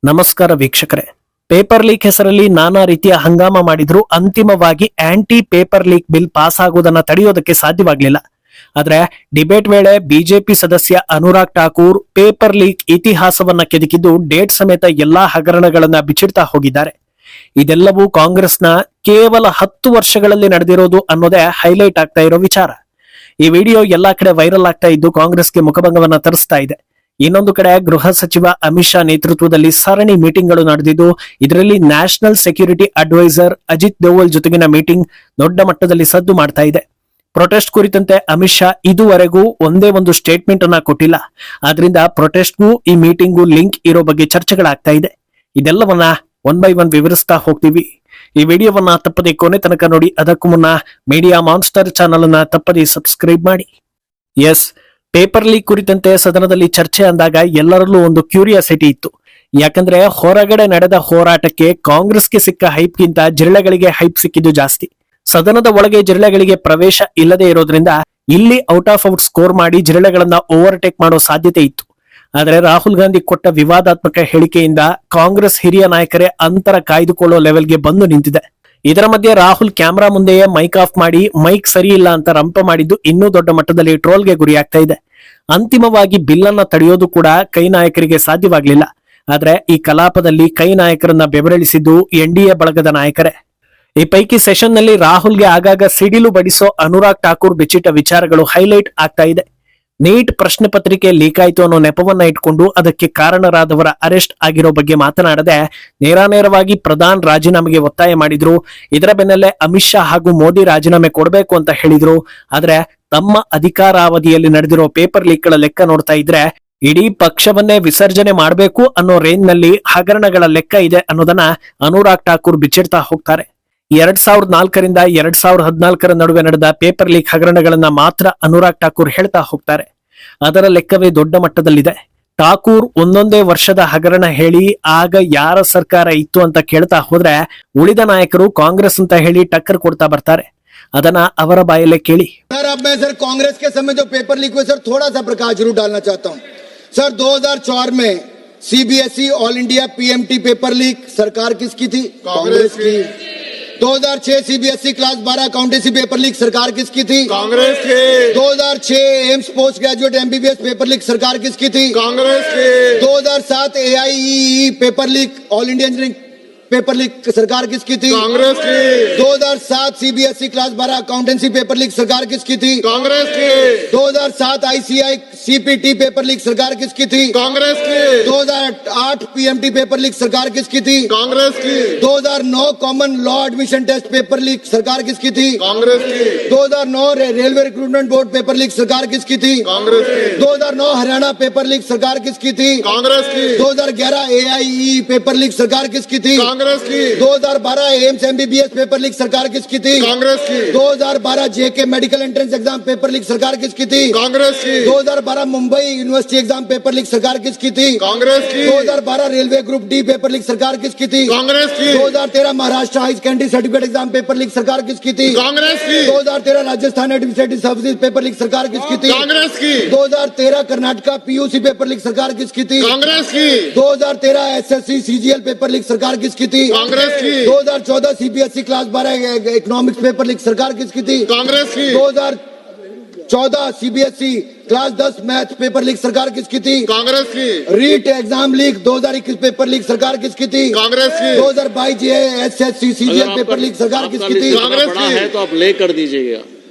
ನಮಸ್ಕಾರ ವೀಕ್ಷಕರೇ. Paper leak ಹೆಸರಲ್ಲಿ ನಾನಾ ರೀತಿಯ ಹಂಗಾಮ ಮಾಡಿದ್ರು ಅಂತಿಮವಾಗಿ anti paper leak bill pass ಆಗುವುದನ್ನ ತಡೆಯೋದಕ್ಕೆ ಸಾಧ್ಯವಾಗಲಿಲ್ಲ. ಆದ್ರೆ ಡಿಬೇಟ್ ವೇಳೆ ಬಿಜೆಪಿ ಸದಸ್ಯ ಅನುರಾಗ್ ಠಾಕೂರ್ ಪೇಪರ್ ಲೀಕ್ ಇತಿಹಾಸವನ್ನ ಕೆದಕಿದ್ದು ಡೇಟ್ ಸಮೇತ ಎಲ್ಲಾ ಹಗರಣಗಳನ್ನ ಬಿಚ್ಚಿಡ್ತಾ ಹೋಗಿದ್ದಾರೆ. ಇದೆಲ್ಲವೂ ಕಾಂಗ್ರೆಸ್ನ ಕೇವಲ 10 ವರ್ಷಗಳಲ್ಲಿ ನಡೆದಿರೋದು ಅನ್ನೋದೇ ಹೈಲೈಟ್ ಆಗ್ತಾ ಇರೋ ವಿಚಾರ. ಈ ವಿಡಿಯೋ ಎಲ್ಲಾ ಕಡೆ ವೈರಲ್ ಆಗ್ತಾ ಇದ್ದು ಕಾಂಗ್ರೆಸ್ಗೆ ಮುಖಭಂಗವನ್ನ ತರಿಸ್ತಾ ಇದೆ. ಇನ್ನೊಂದು ಕಡೆ ಗೃಹ ಸಚಿವ ಅಮಿತ್ ಶಾ ನೇತೃತ್ವದಲ್ಲಿ ಸರಣಿ ಮೀಟಿಂಗ್ಗಳು ನಡೆದಿದ್ದು ಇದರಲ್ಲಿ national security adviser Ajit Doval ಜೊತೆಗಿನ ಮೀಟಿಂಗ್ ದೊಡ್ಡ ಮಟ್ಟದಲ್ಲಿ ಸದ್ದು ಮಾಡ್ತಾ ಇದೆ. ಪ್ರೊಟೆಸ್ಟ್ ಕುರಿತಂತೆ ಅಮಿತ್ ಶಾ ಇದುವರೆಗೂ ಒಂದೇ ಒಂದು ಸ್ಟೇಟ್ಮೆಂಟ್ ಅನ್ನ ಕೊಟ್ಟಿಲ್ಲ. ಆದ್ರಿಂದ ಪ್ರೊಟೆಸ್ಟ್ಗೂ ಈ ಮೀಟಿಂಗ್ಗೂ ಲಿಂಕ್ ಇರೋ ಬಗ್ಗೆ ಚರ್ಚೆಗಳಾಗ್ತಾ ಇದೆ. ಇದೆಲ್ಲವನ್ನ ಒನ್ ಬೈ ಒನ್ ವಿವರಿಸ್ತಾ ಹೋಗ್ತೀವಿ. ಈ ವಿಡಿಯೋವನ್ನ ತಪ್ಪದೆ ಕೊನೆ ತನಕ ನೋಡಿ. ಅದಕ್ಕೂ ಮುನ್ನ ಮೀಡಿಯಾ ಮಾನ್ಸ್ಟರ್ ಚಾನಲ್ ಅನ್ನ ತಪ್ಪದೆ ಸಬ್ಸ್ಕ್ರೈಬ್ ಮಾಡಿ. ಎಸ್, ಪೇಪರ್ ಲೀಕ್ ಕುರಿತಂತೆ ಸದನದಲ್ಲಿ ಚರ್ಚೆ ಅಂದಾಗ ಎಲ್ಲರಲ್ಲೂ ಒಂದು ಕ್ಯೂರಿಯಾಸಿಟಿ ಇತ್ತು. ಯಾಕಂದ್ರೆ ಹೊರಗಡೆ ನಡೆದ ಹೋರಾಟಕ್ಕೆ ಕಾಂಗ್ರೆಸ್ಗೆ ಸಿಕ್ಕ ಹೈಪ್ಗಿಂತ ಜಿರಳೆಗಳಿಗೆ ಹೈಪ್ ಸಿಕ್ಕಿದ್ದು ಜಾಸ್ತಿ. ಸದನದ ಒಳಗೆ ಜಿರಳೆಗಳಿಗೆ ಪ್ರವೇಶ ಇಲ್ಲದೆ ಇರೋದ್ರಿಂದ ಇಲ್ಲಿ ಔಟ್ ಆಫ್ ಔಟ್ ಸ್ಕೋರ್ ಮಾಡಿ ಜಿರಳೆಗಳನ್ನ ಓವರ್ಟೇಕ್ ಮಾಡೋ ಸಾಧ್ಯತೆ ಇತ್ತು. ಆದ್ರೆ ರಾಹುಲ್ ಗಾಂಧಿ ಕೊಟ್ಟ ವಿವಾದಾತ್ಮಕ ಹೇಳಿಕೆಯಿಂದ ಕಾಂಗ್ರೆಸ್ ಹಿರಿಯ ನಾಯಕರೇ ಅಂತರ ಕಾಯ್ದುಕೊಳ್ಳೋ ಲೆವೆಲ್ಗೆ ಬಂದು ನಿಂತಿದೆ. ಇದರ ಮಧ್ಯೆ ರಾಹುಲ್ ಕ್ಯಾಮೆರಾ ಮುಂದೆಯೇ ಮೈಕ್ ಆಫ್ ಮಾಡಿ ಮೈಕ್ ಸರಿ ಇಲ್ಲ ಅಂತ ರಂಪ ಮಾಡಿದ್ದು ಇನ್ನೂ ದೊಡ್ಡ ಮಟ್ಟದಲ್ಲಿ ಟ್ರೋಲ್ಗೆ ಗುರಿಯಾಗ್ತಾ ಇದೆ. ಅಂತಿಮವಾಗಿ ಬಿಲ್ ಅನ್ನ ತಡೆಯೋದು ಕೂಡ ಕೈ ನಾಯಕರಿಗೆ ಸಾಧ್ಯವಾಗಲಿಲ್ಲ. ಆದ್ರೆ ಈ ಕಲಾಪದಲ್ಲಿ ಕೈ ನಾಯಕರನ್ನ ಬೆಂಬಲಿಸಿದ್ದು ಎನ್ಡಿಎ ಬಳಗದ ನಾಯಕರೇ. ಈ ಪೈಕಿ ಸೆಷನ್ ನಲ್ಲಿ ರಾಹುಲ್ಗೆ ಆಗಾಗ ಸಿಡಿಲು ಬಡಿಸೋ ಅನುರಾಗ್ ಠಾಕೂರ್ ಬಿಚ್ಚಿಟ್ಟ ವಿಚಾರಗಳು ಹೈಲೈಟ್ ಆಗ್ತಾ ಇದೆ. ನೀಟ್ ಪ್ರಶ್ನೆ ಪತ್ರಿಕೆ ಲೀಕ್ ಆಯ್ತು ಅನ್ನೋ ನೆಪವನ್ನ ಇಟ್ಕೊಂಡು ಅದಕ್ಕೆ ಕಾರಣರಾದವರ ಅರೆಸ್ಟ್ ಆಗಿರೋ ಬಗ್ಗೆ ಮಾತನಾಡದೆ ನೇರಾನೇರವಾಗಿ ಪ್ರಧಾನ್ ರಾಜೀನಾಮೆಗೆ ಒತ್ತಾಯ ಮಾಡಿದ್ರು. ಇದರ ಬೆನ್ನಲ್ಲೇ ಅಮಿತ್ ಶಾ ಹಾಗೂ ಮೋದಿ ರಾಜೀನಾಮೆ ಕೊಡಬೇಕು ಅಂತ ಹೇಳಿದ್ರು. ಆದ್ರೆ ತಮ್ಮ ಅಧಿಕಾರಾವಧಿಯಲ್ಲಿ ನಡೆದಿರೋ ಪೇಪರ್ ಲೀಕ್ಗಳ ಲೆಕ್ಕ ನೋಡ್ತಾ ಇದ್ರೆ ಇಡೀ ಪಕ್ಷವನ್ನೇ ವಿಸರ್ಜನೆ ಮಾಡಬೇಕು ಅನ್ನೋ ರೇಂಜ್ ನಲ್ಲಿ ಹಗರಣಗಳ ಲೆಕ್ಕ ಇದೆ ಅನ್ನೋದನ್ನ ಅನುರಾಗ್ ಠಾಕೂರ್ ಬಿಚ್ಚಿಡ್ತಾ ಹೋಗ್ತಾರೆ. 2004ರಿಂದ 2014 ನಡುವೆ ನಡೆದ ಪೇಪರ್ ಲೀಕ್ ಹಗರಣಗಳನ್ನ ಮಾತ್ರ ಅನುರಾಗ್ ಠಾಕೂರ್ ಹೇಳ್ತಾ ಹೋಗ್ತಾರೆ. ಅದರ ಲೆಕ್ಕವೇ ದೊಡ್ಡ ಮಟ್ಟದಲ್ಲಿದೆ. ಠಾಕೂರ್ ಒಂದೊಂದೇ ವರ್ಷದ ಹಗರಣ ಹೇಳಿ ಆಗ ಯಾರ ಸರ್ಕಾರ ಇತ್ತು ಅಂತ ಕೇಳ್ತಾ ಹೋದ್ರೆ ಉಳಿದ ನಾಯಕರು ಕಾಂಗ್ರೆಸ್ ಅಂತ ಹೇಳಿ ಟಕ್ಕರ್ ಕೊಡ್ತಾ ಬರ್ತಾರೆ. ಅದನ್ನ ಅವರ ಬಾಯಲ್ಲೇ ಕೇಳಿ. सर कांग्रेस के समय जो पेपर लीक हुए सर थोड़ा सा प्रकाश जरूर डालना चाहता हूं सर। 2004 में CBSE all India PMT paper leak सरकार किसकी थी? कांग्रेस की। 2006 CBSE class 12 accountancy paper leak सरकार किसकी थी? कांग्रेस की। 2006 AIIMS post graduate MBBS paper leak सरकार किसकी थी? कांग्रेस की। 2007 AIEEE paper leak all India engineering paper leak सरकार किसकी थी? कांग्रेस की। 2007 CBSE class 12 accountancy paper leak सरकार किसकी थी? कांग्रेस की। 2007 आईसीआई सीपीटी पेपर लीक सरकार किसकी थी? कांग्रेस की। 2008 पीएमटी पेपर लीक सरकार किसकी थी? कांग्रेस की। 2009 common law admission test paper leak सरकार किसकी थी? कांग्रेस की। 2009 railway recruitment board paper leak सरकार किसकी थी? कांग्रेस की। 2009 हरियाणा पेपर लीक सरकार किसकी थी? कांग्रेस की। 2011 एआईई पेपर लीक सरकार किसकी थी? कांग्रेस की। 2012 एम्स एमबीबीएस पेपर लीक सरकार किसकी थी? कांग्रेस की। 2012 JK medical entrance exam paper leak सरकार किसकी थी? कांग्रेस की। 2012 Mumbai university exam paper leak सरकार किसकी थी? कांग्रेस की। 2012 railway group D paper leak सरकार किसकी थी? कांग्रेस की। 2013 Maharashtra high secondary certificate exam paper leak सरकार किसकी थी? कांग्रेस की। 2013 Rajasthan administrative services paper leak सरकार किसकी थी? कांग्रेस की। 2013 कर्नाटका पीयूसी पेपर लीक सरकार किसकी थी? कांग्रेस की। 2013 एसएससी सीजीएल पेपर लीक सरकार किसकी थी? कांग्रेस की। 2014 CBSE class 12 economics paper leak सरकार किसकी थी? कांग्रेस की। 2014 CBSE class 10 math paper leak सरकार किसकी थी? कांग्रेस की। REET exam leak 2021 paper leak सरकार किसकी थी? कांग्रेस की। 2022 एसएससी सीजीएल पेपर लीक सरकार किसकी थी? कांग्रेस की। है तो आप ले कर दीजिएगा।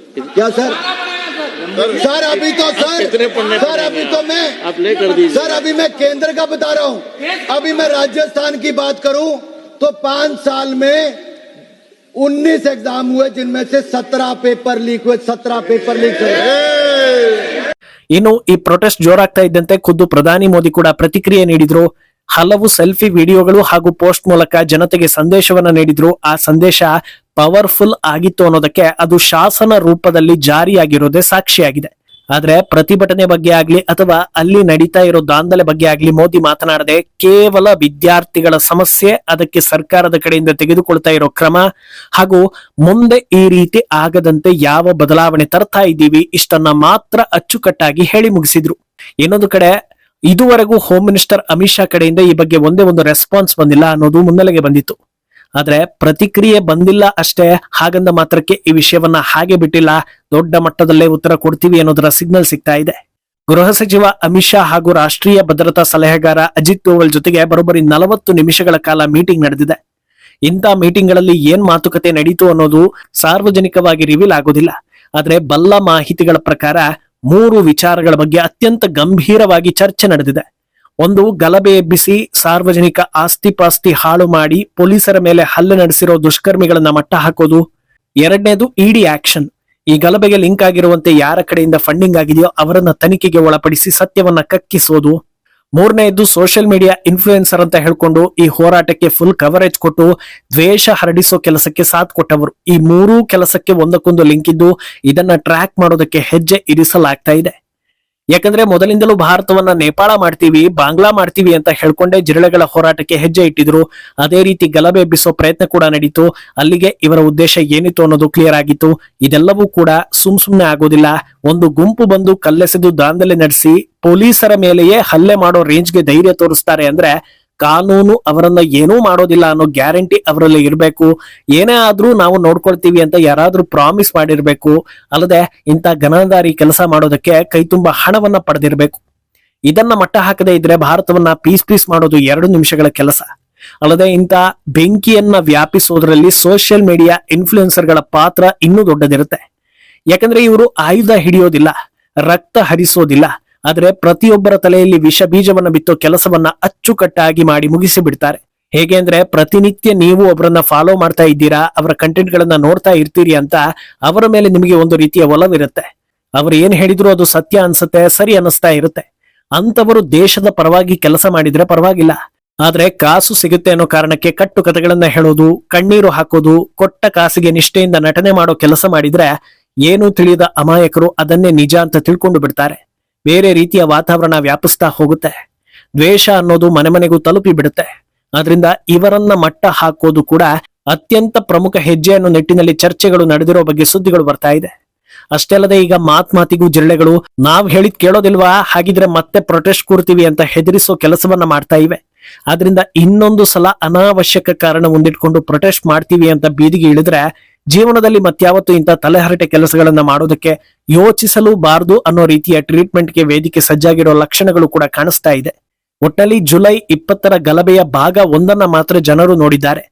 क्या सर? सर अभी तो सर अभी तो मैं आप ले कर दीजिए सर। अभी मैं केंद्र का बता रहा हूँ। अभी मैं राजस्थान की बात करूं तो 5 साल में 19 एग्जाम हुए जिनमें से 17 पेपर लीक हुए। 17 पेपर लीक हुए। ಇನ್ನು ಈ ಪ್ರೊಟೆಸ್ಟ್ ಜೋರಾಗ್ತಾ ಇದ್ದಂತೆ ಖುದ್ದು ಪ್ರಧಾನಿ ಮೋದಿ ಕೂಡ ಪ್ರತಿಕ್ರಿಯೆ ನೀಡಿದ್ರು. ಹಲವು ಸೆಲ್ಫಿ ವಿಡಿಯೋಗಳು ಹಾಗೂ ಪೋಸ್ಟ್ ಮೂಲಕ ಜನತೆಗೆ ಸಂದೇಶವನ್ನ ನೀಡಿದ್ರು. ಆ ಸಂದೇಶ ಪವರ್ಫುಲ್ ಆಗಿತ್ತು ಅನ್ನೋದಕ್ಕೆ ಅದು ಶಾಸನ ರೂಪದಲ್ಲಿ ಜಾರಿಯಾಗಿರೋದೇ ಸಾಕ್ಷಿಯಾಗಿದೆ. ಆದ್ರೆ ಪ್ರತಿಭಟನೆ ಬಗ್ಗೆ ಆಗ್ಲಿ ಅಥವಾ ಅಲ್ಲಿ ನಡೀತಾ ಇರೋ ದಾಂಧಲೆ ಬಗ್ಗೆ ಆಗ್ಲಿ ಮೋದಿ ಮಾತನಾಡದೆ ಕೇವಲ ವಿದ್ಯಾರ್ಥಿಗಳ ಸಮಸ್ಯೆ, ಅದಕ್ಕೆ ಸರ್ಕಾರದ ಕಡೆಯಿಂದ ತೆಗೆದುಕೊಳ್ತಾ ಇರೋ ಕ್ರಮ ಹಾಗೂ ಮುಂದೆ ಈ ರೀತಿ ಆಗದಂತೆ ಯಾವ ಬದಲಾವಣೆ ತರ್ತಾ ಇದ್ದೀವಿ ಇಷ್ಟನ್ನ ಮಾತ್ರ ಅಚ್ಚುಕಟ್ಟಾಗಿ ಹೇಳಿ ಮುಗಿಸಿದ್ರು. ಇನ್ನೊಂದು ಕಡೆ ಇದುವರೆಗೂ ಹೋಮ್ ಮಿನಿಸ್ಟರ್ ಅಮಿತ್ ಶಾ ಕಡೆಯಿಂದ ಈ ಬಗ್ಗೆ ಒಂದೇ ಒಂದು ರೆಸ್ಪಾನ್ಸ್ ಬಂದಿಲ್ಲ ಅನ್ನೋದು ಮುನ್ನೆಲೆಗೆ ಬಂದಿತ್ತು. ಆದ್ರೆ ಪ್ರತಿಕ್ರಿಯೆ ಬಂದಿಲ್ಲ ಅಷ್ಟೇ, ಹಾಗಂದ ಮಾತ್ರಕ್ಕೆ ಈ ವಿಷಯವನ್ನ ಹಾಗೆ ಬಿಟ್ಟಿಲ್ಲ, ದೊಡ್ಡ ಮಟ್ಟದಲ್ಲೇ ಉತ್ತರ ಕೊಡ್ತೀವಿ ಅನ್ನೋದರ ಸಿಗ್ನಲ್ ಸಿಗ್ತಾ ಇದೆ. ಗೃಹ ಸಚಿವ ಅಮಿತ್ ಶಾ ಹಾಗೂ ರಾಷ್ಟ್ರೀಯ ಭದ್ರತಾ ಸಲಹೆಗಾರ ಅಜಿತ್ ದೋವಲ್ ಜೊತೆಗೆ ಬರೋಬ್ಬರಿ 40 ನಿಮಿಷಗಳ ಕಾಲ ಮೀಟಿಂಗ್ ನಡೆದಿದೆ. ಇಂಥ ಮೀಟಿಂಗ್ಗಳಲ್ಲಿ ಏನ್ ಮಾತುಕತೆ ನಡೀತು ಅನ್ನೋದು ಸಾರ್ವಜನಿಕವಾಗಿ ರಿವೀಲ್ ಆಗೋದಿಲ್ಲ. ಆದ್ರೆ ಬಲ್ಲ ಮಾಹಿತಿಗಳ ಪ್ರಕಾರ 3 ವಿಚಾರಗಳ ಬಗ್ಗೆ ಅತ್ಯಂತ ಗಂಭೀರವಾಗಿ ಚರ್ಚೆ ನಡೆದಿದೆ. ಒಂದು, ಗಲಭೆ ಎಬ್ಬಿಸಿ ಸಾರ್ವಜನಿಕ ಆಸ್ತಿ ಪಾಸ್ತಿ ಹಾಳು ಮಾಡಿ ಪೊಲೀಸರ ಮೇಲೆ ಹಲ್ಲೆ ನಡೆಸಿರೋ ದುಷ್ಕರ್ಮಿಗಳನ್ನ ಮಟ್ಟ ಹಾಕೋದು. ಎರಡನೇದು, ಇಡಿ ಆಕ್ಷನ್. ಈ ಗಲಭೆಗೆ ಲಿಂಕ್ ಆಗಿರುವಂತೆ ಯಾರ ಕಡೆಯಿಂದ ಫಂಡಿಂಗ್ ಆಗಿದೆಯೋ ಅವರನ್ನ ತನಿಖೆಗೆ ಒಳಪಡಿಸಿ ಸತ್ಯವನ್ನ ಕಕ್ಕಿಸೋದು. ಮೂರನೆಯದು, ಸೋಷಿಯಲ್ ಮೀಡಿಯಾ ಇನ್ಫ್ಲೂಯೆನ್ಸರ್ ಅಂತ ಹೇಳ್ಕೊಂಡು ಈ ಹೋರಾಟಕ್ಕೆ ಫುಲ್ ಕವರೇಜ್ ಕೊಟ್ಟು ದ್ವೇಷ ಹರಡಿಸೋ ಕೆಲಸಕ್ಕೆ ಸಾಥ್ ಕೊಟ್ಟವರು. ಈ 3 ಕೆಲಸಕ್ಕೆ ಒಂದಕ್ಕೊಂದು ಲಿಂಕ್ ಇದ್ದು ಇದನ್ನ ಟ್ರ್ಯಾಕ್ ಮಾಡೋದಕ್ಕೆ ಹೆಜ್ಜೆ ಇರಿಸಲಾಗ್ತಾ ಇದೆ. ಯಾಕಂದ್ರೆ ಮೊದಲಿಂದಲೂ ಭಾರತವನ್ನ ನೇಪಾಳ ಮಾಡ್ತೀವಿ, ಬಾಂಗ್ಲಾ ಮಾಡ್ತೀವಿ ಅಂತ ಹೇಳ್ಕೊಂಡೇ ಜಿರಳೆಗಳ ಹೋರಾಟಕ್ಕೆ ಹೆಜ್ಜೆ ಇಟ್ಟಿದ್ರು. ಅದೇ ರೀತಿ ಗಲಭೆ ಎಬ್ಬಿಸೋ ಪ್ರಯತ್ನ ಕೂಡ ನಡೀತು. ಅಲ್ಲಿಗೆ ಇವರ ಉದ್ದೇಶ ಏನಿತ್ತು ಅನ್ನೋದು ಕ್ಲಿಯರ್ ಆಗಿತ್ತು. ಇದೆಲ್ಲವೂ ಕೂಡ ಸುಮ್ನೆ ಆಗೋದಿಲ್ಲ. ಒಂದು ಗುಂಪು ಬಂದು ಕಲ್ಲೆಸೆದು ದಾಂಧಲೆ ನಡೆಸಿ ಪೊಲೀಸರ ಮೇಲೆಯೇ ಹಲ್ಲೆ ಮಾಡೋ ರೇಂಜ್ಗೆ ಧೈರ್ಯ ತೋರಿಸ್ತಾರೆ ಅಂದ್ರೆ ಕಾನೂನು ಅವರನ್ನ ಏನೂ ಮಾಡೋದಿಲ್ಲ ಅನ್ನೋ ಗ್ಯಾರಂಟಿ ಅವರಲ್ಲಿ ಇರಬೇಕು. ಏನೇ ಆದ್ರೂ ನಾವು ನೋಡ್ಕೊಳ್ತೀವಿ ಅಂತ ಯಾರಾದ್ರೂ ಪ್ರಾಮಿಸ್ ಮಾಡಿರ್ಬೇಕು. ಅಲ್ಲದೆ ಇಂಥ ಗನಾಂಧಾರಿ ಕೆಲಸ ಮಾಡೋದಕ್ಕೆ ಕೈ ತುಂಬಾ ಹಣವನ್ನ ಪಡೆದಿರ್ಬೇಕು. ಇದನ್ನ ಮಟ್ಟ ಹಾಕದೇ ಇದ್ರೆ ಭಾರತವನ್ನ ಪೀಸ್ ಮಾಡೋದು 2 ನಿಮಿಷಗಳ ಕೆಲಸ. ಅಲ್ಲದೆ ಇಂಥ ಬೆಂಕಿಯನ್ನ ವ್ಯಾಪಿಸೋದ್ರಲ್ಲಿ ಸೋಷಿಯಲ್ ಮೀಡಿಯಾ ಇನ್ಫ್ಲೂಯೆನ್ಸರ್ಗಳ ಪಾತ್ರ ಇನ್ನೂ ದೊಡ್ಡದಿರುತ್ತೆ. ಯಾಕಂದ್ರೆ ಇವರು ಆಯುಧ ಹಿಡಿಯೋದಿಲ್ಲ, ರಕ್ತ ಹರಿಸೋದಿಲ್ಲ, ಆದ್ರೆ ಪ್ರತಿಯೊಬ್ಬರ ತಲೆಯಲ್ಲಿ ವಿಷ ಬೀಜವನ್ನ ಬಿತ್ತೋ ಕೆಲಸವನ್ನ ಅಚ್ಚುಕಟ್ಟಾಗಿ ಮಾಡಿ ಮುಗಿಸಿ ಬಿಡ್ತಾರೆ. ಹೇಗೆ ಅಂದ್ರೆ ಪ್ರತಿನಿತ್ಯ ನೀವು ಒಬ್ಬರನ್ನ ಫಾಲೋ ಮಾಡ್ತಾ ಇದ್ದೀರಾ, ಅವರ ಕಂಟೆಂಟ್ ಗಳನ್ನ ನೋಡ್ತಾ ಇರ್ತೀರಿ ಅಂತ ಅವರ ಮೇಲೆ ನಿಮಗೆ ಒಂದು ರೀತಿಯ ಒಲವಿರುತ್ತೆ. ಅವ್ರು ಏನ್ ಹೇಳಿದ್ರು ಅದು ಸತ್ಯ ಅನ್ಸುತ್ತೆ, ಸರಿ ಅನ್ನಿಸ್ತಾ ಇರುತ್ತೆ. ಅಂತವರು ದೇಶದ ಪರವಾಗಿ ಕೆಲಸ ಮಾಡಿದ್ರೆ ಪರವಾಗಿಲ್ಲ. ಆದ್ರೆ ಕಾಸು ಸಿಗುತ್ತೆ ಅನ್ನೋ ಕಾರಣಕ್ಕೆ ಕಟ್ಟು ಕಥೆಗಳನ್ನ ಹೇಳೋದು, ಕಣ್ಣೀರು ಹಾಕೋದು, ಕೊಟ್ಟ ಕಾಸಿಗೆ ನಿಷ್ಠೆಯಿಂದ ನಟನೆ ಮಾಡೋ ಕೆಲಸ ಮಾಡಿದ್ರೆ ಏನೂ ತಿಳಿಯದ ಅಮಾಯಕರು ಅದನ್ನೇ ನಿಜ ಅಂತ ತಿಳ್ಕೊಂಡು ಬಿಡ್ತಾರೆ. ಬೇರೆ ರೀತಿಯ ವಾತಾವರಣ ವ್ಯಾಪಿಸ್ತಾ ಹೋಗುತ್ತೆ. ದ್ವೇಷ ಅನ್ನೋದು ಮನೆಗೂ ತಲುಪಿ ಬಿಡುತ್ತೆ. ಆದ್ರಿಂದ ಇವರನ್ನ ಮಟ್ಟ ಹಾಕೋದು ಕೂಡ ಅತ್ಯಂತ ಪ್ರಮುಖ ಹೆಜ್ಜೆ ಅನ್ನೋ ನಿಟ್ಟಿನಲ್ಲಿ ಚರ್ಚೆಗಳು ನಡೆದಿರೋ ಬಗ್ಗೆ ಸುದ್ದಿಗಳು ಬರ್ತಾ ಇದೆ. ಅಷ್ಟೇ ಅಲ್ಲದೆ ಈಗ ಮಾತಿಗೂ ಜಿರಳೆಗಳು ನಾವ್ ಹೇಳಿದ್ ಕೇಳೋದಿಲ್ವಾ, ಹಾಗಿದ್ರೆ ಮತ್ತೆ ಪ್ರೊಟೆಸ್ಟ್ ಕೂರ್ತೀವಿ ಅಂತ ಹೆದರಿಸೋ ಕೆಲಸವನ್ನ ಮಾಡ್ತಾ ಇವೆ. ಆದ್ರಿಂದ ಇನ್ನೊಂದು ಸಲ ಅನಾವಶ್ಯಕ ಕಾರಣ ಮುಂದಿಟ್ಕೊಂಡು ಪ್ರೊಟೆಸ್ಟ್ ಮಾಡ್ತೀವಿ ಅಂತ ಬೀದಿಗೆ ಇಳಿದ್ರೆ ಜೀವನದಲ್ಲಿ ಮತ್ಯಾವತ್ತು ಇಂಥ ತಲೆಹರಟೆ ಕೆಲಸಗಳನ್ನ ಮಾಡೋದಕ್ಕೆ ಯೋಚಿಸಲೂಬಾರದು ಅನ್ನೋ ರೀತಿಯ ಟ್ರೀಟ್ಮೆಂಟ್ಗೆ ವೇದಿಕೆ ಸಜ್ಜಾಗಿರೋ ಲಕ್ಷಣಗಳು ಕೂಡ ಕಾಣಿಸ್ತಾ ಇದೆ. ಒಟ್ಟಲ್ಲಿ ಜುಲೈ 20ರ ಗಲಭೆಯ ಭಾಗ 1 ಮಾತ್ರ ಜನರು ನೋಡಿದ್ದಾರೆ.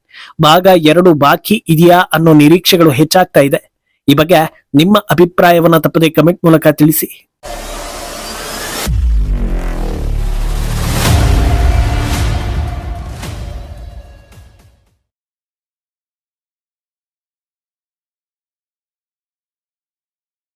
ಭಾಗ 2 ಬಾಕಿ ಇದೆಯಾ ಅನ್ನೋ ನಿರೀಕ್ಷೆಗಳು ಹೆಚ್ಚಾಗ್ತಾ ಇದೆ. ಈ ಬಗ್ಗೆ ನಿಮ್ಮ ಅಭಿಪ್ರಾಯವನ್ನ ತಪ್ಪದೆ ಕಮೆಂಟ್ ಮೂಲಕ ತಿಳಿಸಿ.